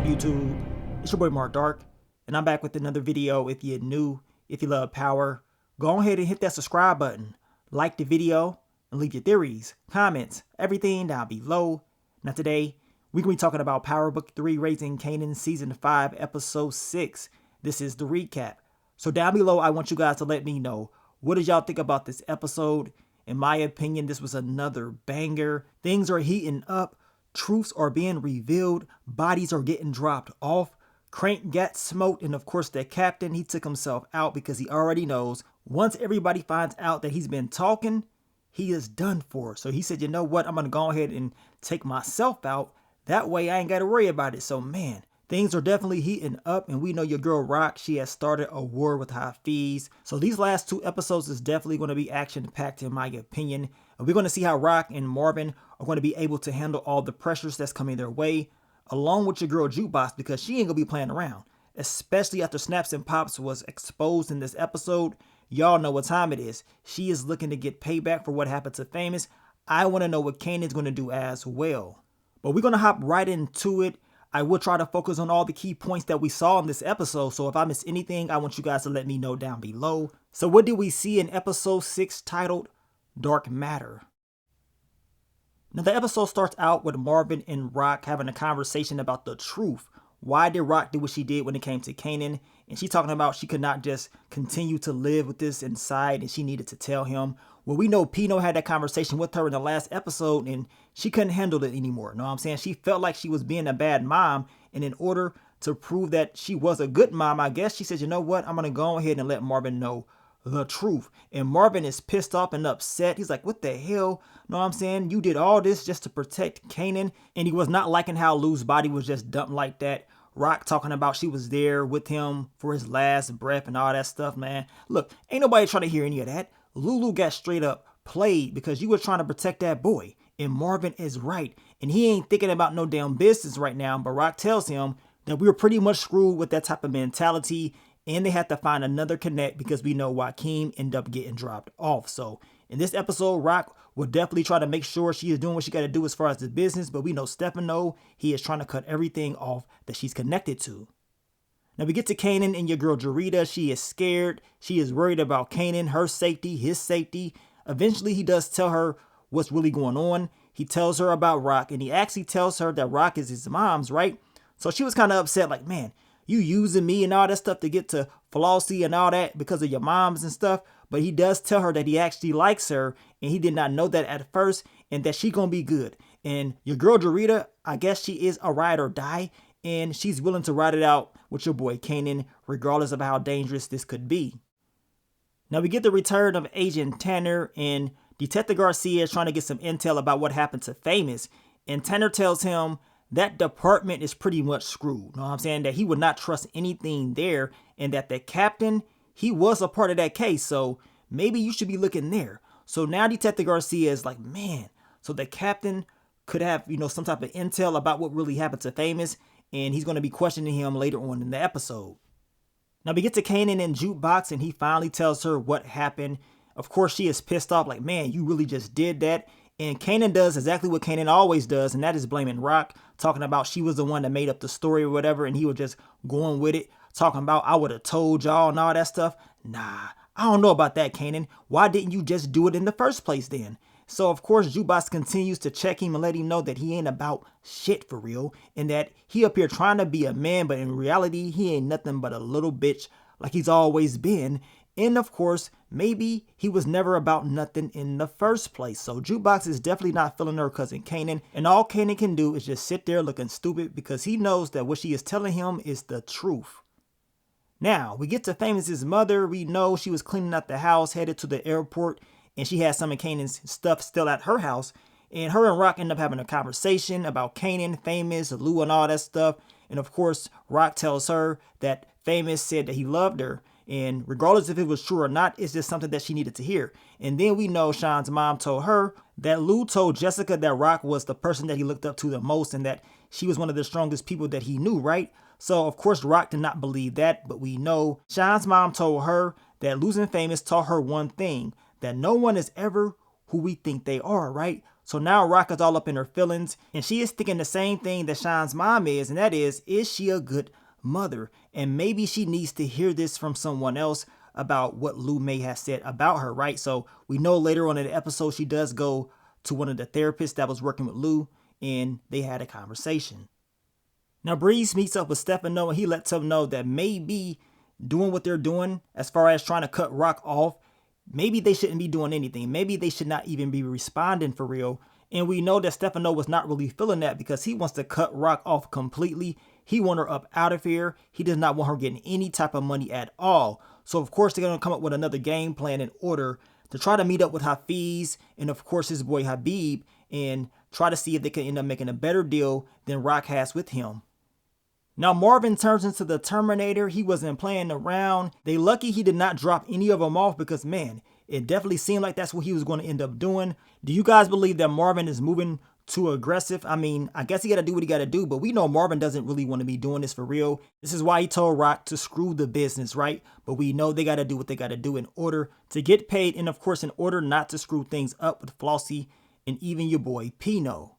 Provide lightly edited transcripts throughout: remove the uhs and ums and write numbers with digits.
up, YouTube? It's your boy Mark Dark, and I'm back with another video. If you're new, if you love power, go ahead and hit that subscribe button, like the video, and leave your theories, comments, everything down below. Now today, we're going to be talking about Power Book 3, Raising Kanan, Season 5, Episode 6. This is the recap. So down below, I want you guys to let me know, what did y'all think about this episode? In my opinion, this was another banger. Things are heating up. Truths are being revealed. Bodies are getting dropped off. Crank got smoked, and of course the captain, he took himself out because he already knows once everybody finds out that he's been talking, he is done for. So he said, you know what, I'm going to go ahead and take myself out. That way I ain't got to worry about it. So man, things are definitely heating up, and we know your girl Rock, she has started a war with Hafiz. So these last two episodes is definitely going to be action-packed in my opinion. And we're going to see how Rock and Marvin are going to be able to handle all the pressures that's coming their way, along with your girl Jukebox, because she ain't going to be playing around. Especially after Snaps and Pops was exposed in this episode. Y'all know what time it is. She is looking to get payback for what happened to Famous. I want to know what Kanan's going to do as well. But we're going to hop right into it. I will try to focus on all the key points that we saw in this episode, so if I miss anything, I want you guys to let me know down below. So what did we see in episode 6 titled Dark Matter? Now the episode starts out with Marvin and Rock having a conversation about the truth. Why did Rock do what she did when it came to Kanan? And she talking about she could not just continue to live with this inside and she needed to tell him. Well, we know Pino had that conversation with her in the last episode and she couldn't handle it anymore. Know what I'm saying? She felt like she was being a bad mom, and in order to prove that she was a good mom, I guess she said, you know what? I'm going to go ahead and let Marvin know the truth. And Marvin is pissed off and upset. He's like, what the hell? Know what I'm saying? You did all this just to protect Kanan. And he was not liking how Lou's body was just dumped like that. Rock talking about she was there with him for his last breath and all that stuff, man. Look, ain't nobody trying to hear any of that. Lulu got straight up played because you were trying to protect that boy. And Marvin is right. And he ain't thinking about no damn business right now. But Rock tells him that we were pretty much screwed with that type of mentality. And they had to find another connect because we know Joaquin ended up getting dropped off. So in this episode, Rock will definitely try to make sure she is doing what she got to do as far as the business. But we know Stefano, he is trying to cut everything off that she's connected to. Now we get to Kanan and your girl Jarita. She is scared. She is worried about Kanan, her safety, his safety. Eventually he does tell her what's really going on. He tells her about Rock, and he actually tells her that Rock is his mom's, right? So she was kind of upset, like, man, you using me and all that stuff to get to Flossie and all that because of your moms and stuff. But he does tell her that he actually likes her, and he did not know that at first, and that she gonna be good. And your girl Jarita, I guess she is a ride or die, and she's willing to ride it out with your boy Kanan, regardless of how dangerous this could be. Now we get the return of Agent Tanner, and Detective Garcia is trying to get some intel about what happened to Famous. And Tanner tells him that department is pretty much screwed. Know what I'm saying? That he would not trust anything there, and that the captain, he was a part of that case. So maybe you should be looking there. So now Detective Garcia is like, man, so the captain could have, some type of intel about what really happened to Famous, and he's going to be questioning him later on in the episode. Now we get to Kanan and Jukebox, and he finally tells her what happened. Of course, she is pissed off, like, man, you really just did that. And Kanan does exactly what Kanan always does, and that is blaming Rock, talking about she was the one that made up the story or whatever, and he was just going with it, talking about, I would have told y'all and all that stuff. Nah, I don't know about that, Kanan. Why didn't you just do it in the first place then? So, of course, Jukebox continues to check him and let him know that he ain't about shit for real, and that he up here trying to be a man, but in reality, he ain't nothing but a little bitch like he's always been. And of course, maybe he was never about nothing in the first place. So Jukebox is definitely not feeling her cousin Kanan, and all Kanan can do is just sit there looking stupid because he knows that what she is telling him is the truth. Now, we get to Famous's mother. We know she was cleaning up the house, headed to the airport, and she had some of Kanan's stuff still at her house. And her and Rock end up having a conversation about Kanan, Famous, Lou, and all that stuff. And of course, Rock tells her that Famous said that he loved her. And regardless if it was true or not, it's just something that she needed to hear. And then we know Sean's mom told her that Lou told Jessica that Rock was the person that he looked up to the most, and that she was one of the strongest people that he knew, right? So, of course, Rock did not believe that, but we know Sean's mom told her that losing Famous taught her one thing, that no one is ever who we think they are, right? So now Rock is all up in her feelings, and she is thinking the same thing that Sean's mom is, and that is she a good mother? And maybe she needs to hear this from someone else about what Lou may have said about her, right? So we know later on in the episode she does go to one of the therapists that was working with Lou, and they had a conversation. Now Breeze meets up with Stefano, and he lets him know that maybe doing what they're doing as far as trying to cut Rock off, maybe they shouldn't be doing anything. Maybe they should not even be responding for real. And we know that Stefano was not really feeling that because he wants to cut Rock off completely. He wants her up out of here. He does not want her getting any type of money at all. So of course they're going to come up with another game plan in order to try to meet up with Hafiz and of course his boy Habib and try to see if they can end up making a better deal than Rock has with him. Now Marvin turns into the Terminator. He wasn't playing around. They lucky he did not drop any of them off because man, it definitely seemed like that's what he was going to end up doing. Do you guys believe that Marvin is moving too aggressive? I mean, I guess he got to do what he got to do, but we know Marvin doesn't really want to be doing this for real. This is why he told Rock to screw the business, right? But we know they got to do what they got to do in order to get paid and of course in order not to screw things up with Flossie and even your boy Pino.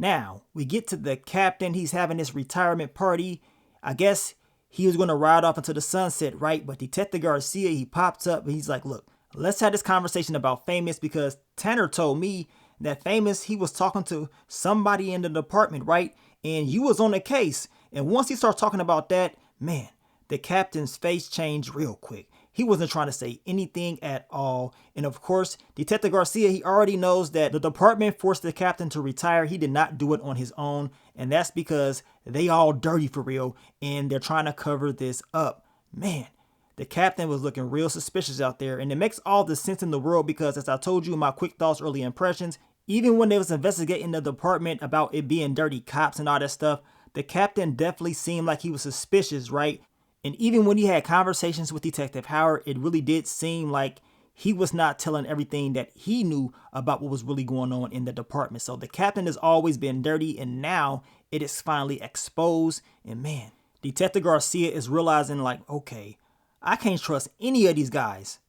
Now, we get to the captain. He's having his retirement party. I guess he was going to ride off into the sunset, right? But Detective Garcia, he pops up and he's like, look, let's have this conversation about Famous because Tanner told me that Famous, he was talking to somebody in the department, right? And you was on the case. And once he starts talking about that, man, the captain's face changed real quick. He wasn't trying to say anything at all. And of course, Detective Garcia, he already knows that the department forced the captain to retire. He did not do it on his own. And that's because they all dirty for real. And they're trying to cover this up. Man, the captain was looking real suspicious out there. And it makes all the sense in the world because as I told you in my quick thoughts, early impressions, even when they was investigating the department about it being dirty cops and all that stuff, the captain definitely seemed like he was suspicious, right? And even when he had conversations with Detective Howard, it really did seem like he was not telling everything that he knew about what was really going on in the department. So the captain has always been dirty and now it is finally exposed. And man, Detective Garcia is realizing like, okay, I can't trust any of these guys.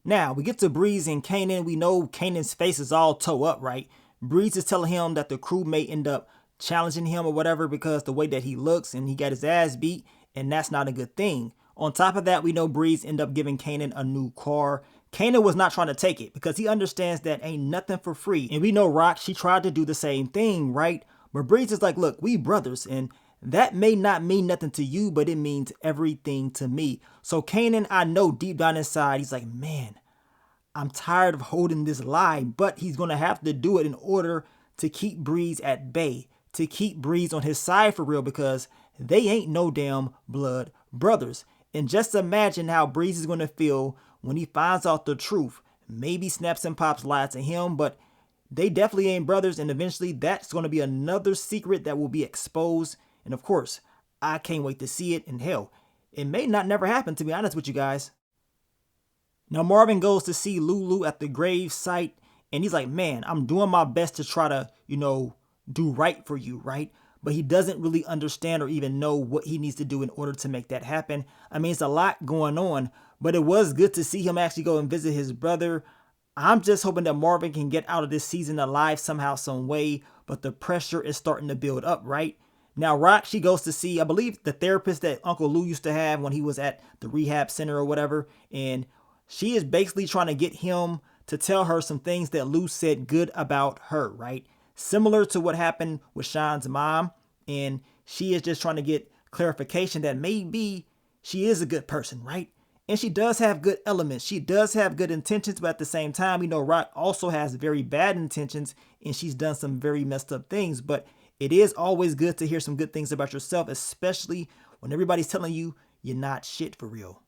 Now we get to Breeze and Kanan. We know Kanan's face is all toe up, right? Breeze is telling him that the crew may end up challenging him or whatever because the way that he looks and he got his ass beat. And that's not a good thing. On top of that, we know Breeze ended up giving Kanan a new car. Kanan was not trying to take it because he understands that ain't nothing for free. And we know Rock, she tried to do the same thing, right? But Breeze is like, look, we brothers. And that may not mean nothing to you, but it means everything to me. So Kanan, I know deep down inside, he's like, man, I'm tired of holding this lie. But he's going to have to do it in order to keep Breeze at bay. To keep Breeze on his side for real because they ain't no damn blood brothers. And just imagine how Breeze is going to feel when he finds out the truth. Maybe Snaps and Pops lied to him, but they definitely ain't brothers. And eventually that's going to be another secret that will be exposed. And of course, I can't wait to see it. And hell, it may not never happen, to be honest with you guys. Now Marvin goes to see Lulu at the grave site. And he's like, man, I'm doing my best to try to, do right for you, right? But he doesn't really understand or even know what he needs to do in order to make that happen. I mean, it's a lot going on, but it was good to see him actually go and visit his brother. I'm just hoping that Marvin can get out of this season alive somehow, some way, but the pressure is starting to build up, right? Now, Rock, she goes to see, I believe, the therapist that Uncle Lou used to have when he was at the rehab center or whatever, and she is basically trying to get him to tell her some things that Lou said good about her, right? Similar to what happened with Sean's mom. And she is just trying to get clarification that maybe she is a good person, right? And she does have good elements. She does have good intentions. But at the same time, we know Rock also has very bad intentions. And she's done some very messed up things. But it is always good to hear some good things about yourself, especially when everybody's telling you you're not shit for real.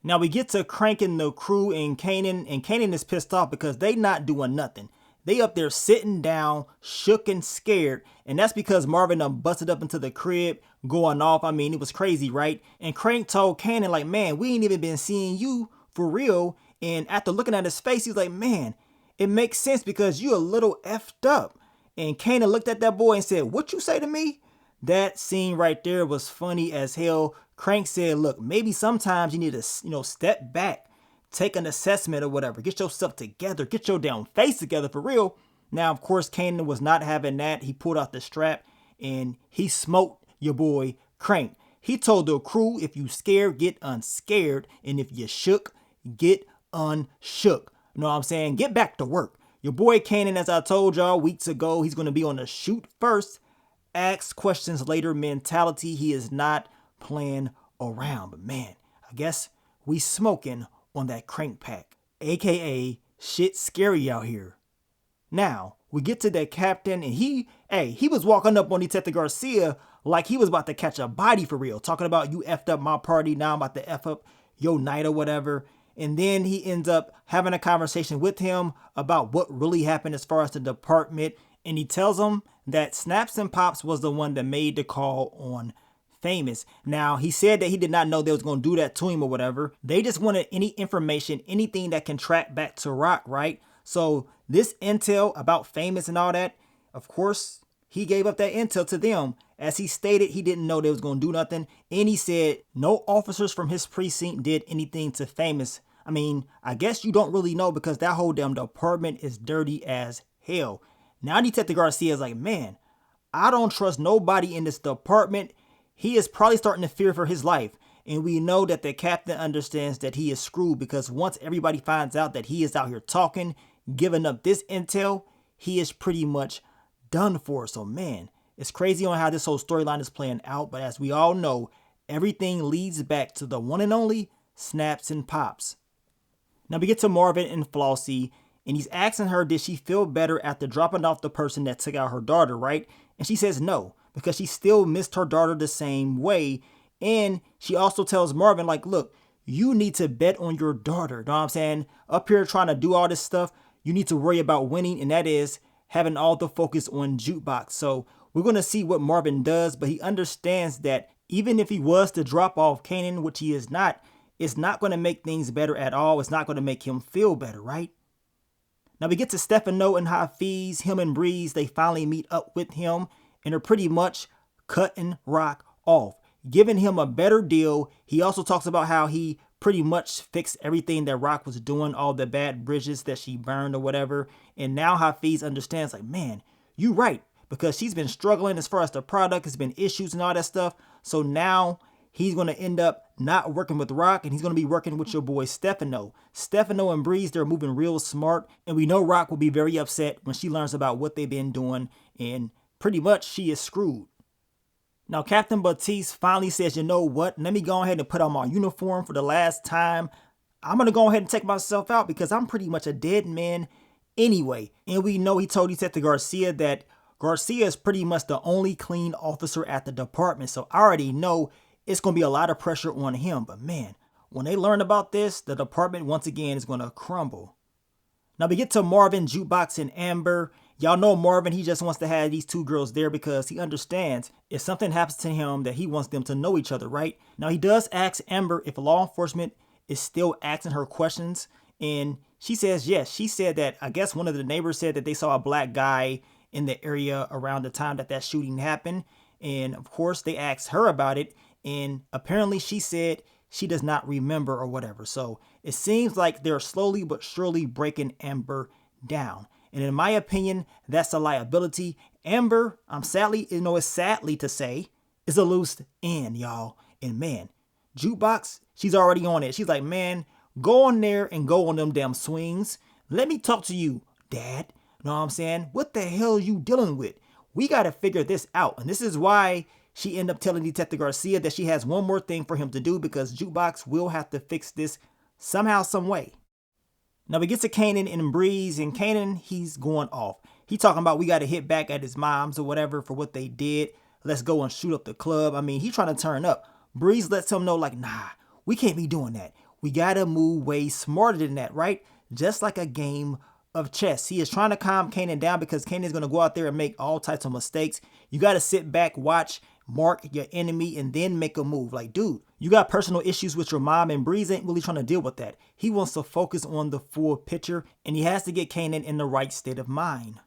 Now we get to cranking the crew and Kanan is pissed off because they not doing nothing. They up there sitting down, shook and scared. And that's because Marvin done busted up into the crib, going off. I mean, it was crazy, right? And Crank told Kanan, like, man, we ain't even been seeing you for real. And after looking at his face, he's like, man, it makes sense because you a little effed up. And Kanan looked at that boy and said, what you say to me? That scene right there was funny as hell. Crank said, look, maybe sometimes you need to, step back. Take an assessment or whatever. Get yourself together. Get your damn face together for real. Now, of course, Kanan was not having that. He pulled out the strap and he smoked your boy Crank. He told the crew, if you scared, get unscared. And if you shook, get unshook. You know what I'm saying? Get back to work. Your boy Kanan, as I told y'all weeks ago, he's going to be on the shoot first, ask questions later mentality. He is not playing around. But man, I guess we smoking on that crank pack, aka shit scary out here. Now, we get to that captain and he was walking up on Detective Garcia like he was about to catch a body for real, talking about you effed up my party, now I'm about to F up your night or whatever. And then he ends up having a conversation with him about what really happened as far as the department. And he tells him that Snaps and Pops was the one that made the call on Famous. Now, he said that he did not know they was going to do that to him or whatever. They just wanted any information, anything that can track back to Rock, right? So this intel about Famous and all that, of course, he gave up that intel to them. As he stated, he didn't know they was going to do nothing. And he said no officers from his precinct did anything to Famous. I mean, I guess you don't really know because that whole damn department is dirty as hell. Now Detective Garcia is like, man, I don't trust nobody in this department. He is probably starting to fear for his life. And we know that the captain understands that he is screwed because once everybody finds out that he is out here talking, giving up this intel, he is pretty much done for. So man, it's crazy on how this whole storyline is playing out. But as we all know, everything leads back to the one and only Snaps and Pops. Now we get to Marvin and Flossie, and he's asking her, did she feel better after dropping off the person that took out her daughter, right? And she says no, because she still missed her daughter the same way. And she also tells Marvin, like, look, you need to bet on your daughter. You know what I'm saying? Up here trying to do all this stuff, you need to worry about winning, and that is having all the focus on Jukebox. So we're going to see what Marvin does, but he understands that even if he was to drop off Kanan, which he is not, it's not going to make things better at all. It's not going to make him feel better, right? Now we get to Stefano and Hafiz. Him and Breeze, they finally meet up with him and are pretty much cutting Rock off, giving him a better deal. He also talks about how he pretty much fixed everything that Rock was doing, all the bad bridges that she burned or whatever. And now Hafiz understands, like, man, you right, because she's been struggling as far as the product, has been issues and all that stuff. So now he's going to end up not working with Rock, and he's going to be working with your boy Stefano. Stefano and Breeze, they're moving real smart, and we know Rock will be very upset when she learns about what they've been doing, and pretty much she is screwed. Now, Captain Batiste finally says, you know what? Let me go ahead and put on my uniform for the last time. I'm going to go ahead and take myself out because I'm pretty much a dead man anyway. And we know he told Detective Garcia that Garcia is pretty much the only clean officer at the department. So I already know it's going to be a lot of pressure on him. But man, when they learn about this, the department once again is going to crumble. Now we get to Marvin, Jukebox, and Amber. Y'all know Marvin, he just wants to have these two girls there because he understands if something happens to him that he wants them to know each other, right? Now he does ask Amber if law enforcement is still asking her questions, and she says yes. She said that, I guess one of the neighbors said that they saw a black guy in the area around the time that that shooting happened, and of course they asked her about it, and apparently she said she does not remember or whatever. So it seems like they're slowly but surely breaking Amber down. And in my opinion, that's a liability. Amber, it's sadly to say, is a loose end, y'all. And man, Jukebox, she's already on it. She's like, man, go on there and go on them damn swings. Let me talk to you, Dad. Know what I'm saying? What the hell are you dealing with? We got to figure this out. And this is why she ended up telling Detective Garcia that she has one more thing for him to do because Jukebox will have to fix this somehow, some way. Now we get to Kanan and Breeze, and Kanan, he's going off. He talking about we got to hit back at his moms or whatever for what they did. Let's go and shoot up the club. I mean, he trying to turn up. Breeze lets him know, like, nah, we can't be doing that. We got to move way smarter than that, right? Just like a game of chess. He is trying to calm Kanan down because Kanan is going to go out there and make all types of mistakes. You got to sit back, watch, mark your enemy, and then make a move. Like, dude, you got personal issues with your mom, and Breeze ain't really trying to deal with that. He wants to focus on the full picture, and he has to get Kanan in the right state of mind.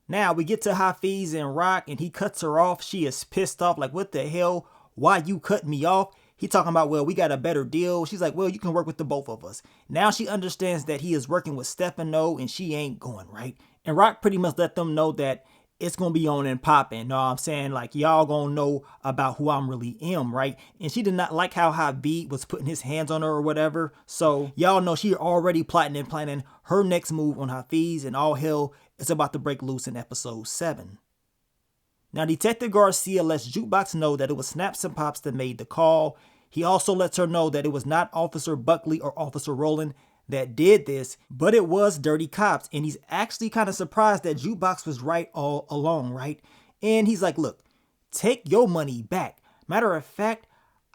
Now we get to Hafiz and Rock, and he cuts her off. She is pissed off, like, what the hell? Why you cut me off? He talking about, well, we got a better deal. She's like, well, you can work with the both of us. Now she understands that he is working with Stefano, and she ain't going, right? And Rock pretty much let them know that it's gonna be on and popping. Know what I'm saying? Like, y'all gonna know about who I'm really am, right? And she did not like how Habib was putting his hands on her or whatever. So y'all know she already plotting and planning her next move on Hafiz, and all hell is about to break loose in episode 7. Now, Detective Garcia lets Jukebox know that it was Snaps and Pops that made the call. He also lets her know that it was not Officer Buckley or Officer Rowland that did this, but it was Dirty Cops. And he's actually kind of surprised that Jukebox was right all along, right? And he's like, look, take your money back. Matter of fact,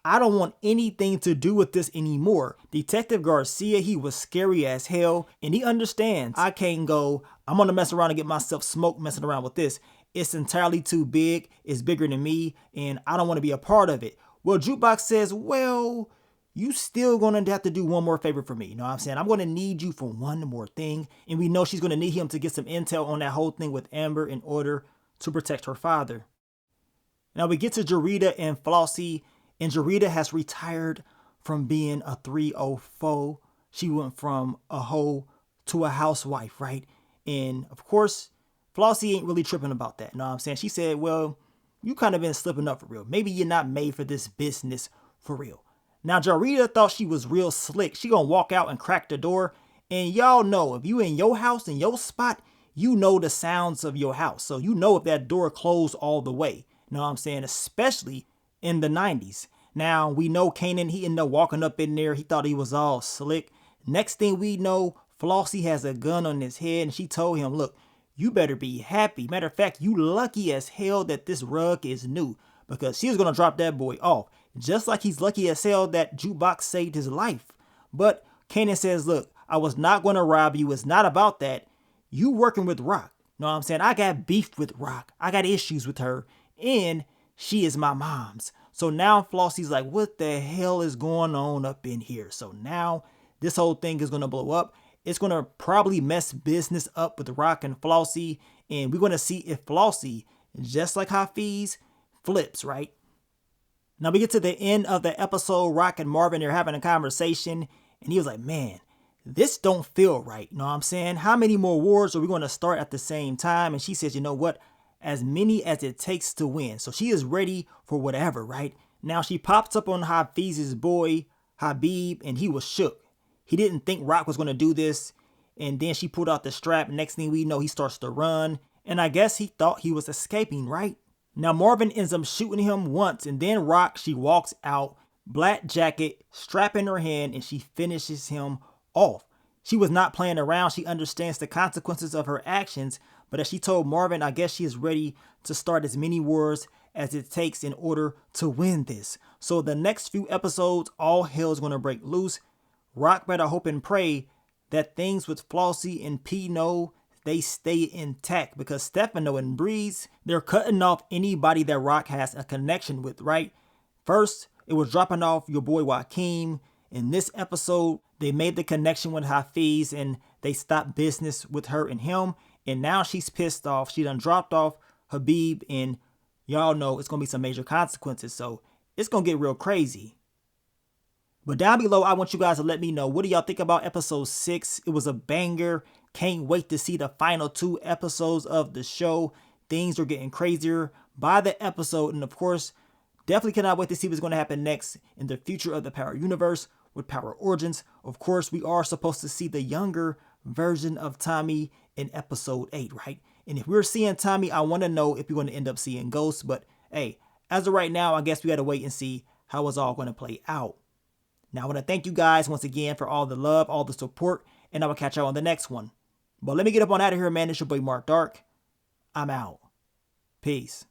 I don't want anything to do with this anymore. Detective Garcia, he was scary as hell, and he understands I can't go, I'm gonna mess around and get myself smoked messing around with this. It's entirely too big, it's bigger than me, and I don't want to be a part of it. Well, Jukebox says, well, you still gonna have to do one more favor for me. You know what I'm saying? I'm gonna need you for one more thing. And we know she's gonna need him to get some intel on that whole thing with Amber in order to protect her father. Now we get to Jarita and Flossie, and Jarita has retired from being a 304. She went from a hoe to a housewife, right? And of course, Flossie ain't really tripping about that. You know what I'm saying? She said, well, you kind of been slipping up for real. Maybe you're not made for this business for real. Now, Jarita thought she was real slick. She gonna walk out and crack the door. And y'all know, if you in your house, in your spot, you know the sounds of your house. So you know if that door closed all the way. You know what I'm saying? Especially in the 90s. Now, we know Kanan, he ended up walking up in there. He thought he was all slick. Next thing we know, Flossie has a gun on his head, and she told him, look, you better be happy. Matter of fact, you lucky as hell that this rug is new, because she was going to drop that boy off. Just like he's lucky as hell that Jukebox saved his life. But Kanan says, look, I was not going to rob you. It's not about that. You working with Rock. Know what I'm saying? I got beef with Rock. I got issues with her. And she is my mom's. So now Flossie's like, what the hell is going on up in here? So now this whole thing is going to blow up. It's going to probably mess business up with Rock and Flossie. And we're going to see if Flossie, just like Hafiz, flips, right? Now we get to the end of the episode. Rock and Marvin are having a conversation. And he was like, man, this don't feel right. You know what I'm saying? How many more wars are we going to start at the same time? And she says, you know what? As many as it takes to win. So she is ready for whatever, right? Now she pops up on Hafiz's boy, Habib, and he was shook. He didn't think Rock was going to do this. And then she pulled out the strap. Next thing we know, he starts to run. And I guess he thought he was escaping, right? Now Marvin ends up shooting him once. And then Rock, she walks out, black jacket, strap in her hand, and she finishes him off. She was not playing around. She understands the consequences of her actions. But as she told Marvin, I guess she is ready to start as many wars as it takes in order to win this. So the next few episodes, all hell is going to break loose. Rock better hope and pray that things with Flossie and Pino, they stay intact, because Stefano and Breeze, they're cutting off anybody that Rock has a connection with, right? First, it was dropping off your boy Joaquin. In this episode, they made the connection with Hafiz and they stopped business with her and him. And now she's pissed off. She done dropped off Habib, and y'all know it's going to be some major consequences. So it's going to get real crazy. But down below, I want you guys to let me know, what do y'all think about episode 6? It was a banger. Can't wait to see the final 2 episodes of the show. Things are getting crazier by the episode. And of course, definitely cannot wait to see what's going to happen next in the future of the Power Universe with Power Origins. Of course, we are supposed to see the younger version of Tommy in episode 8, right? And if we're seeing Tommy, I want to know if we're going to end up seeing Ghost. But hey, as of right now, I guess we got to wait and see how it's all going to play out. Now, I want to thank you guys once again for all the love, all the support, and I will catch y'all on the next one. But let me get up on out of here, man. It's your boy Mark Dark. I'm out. Peace.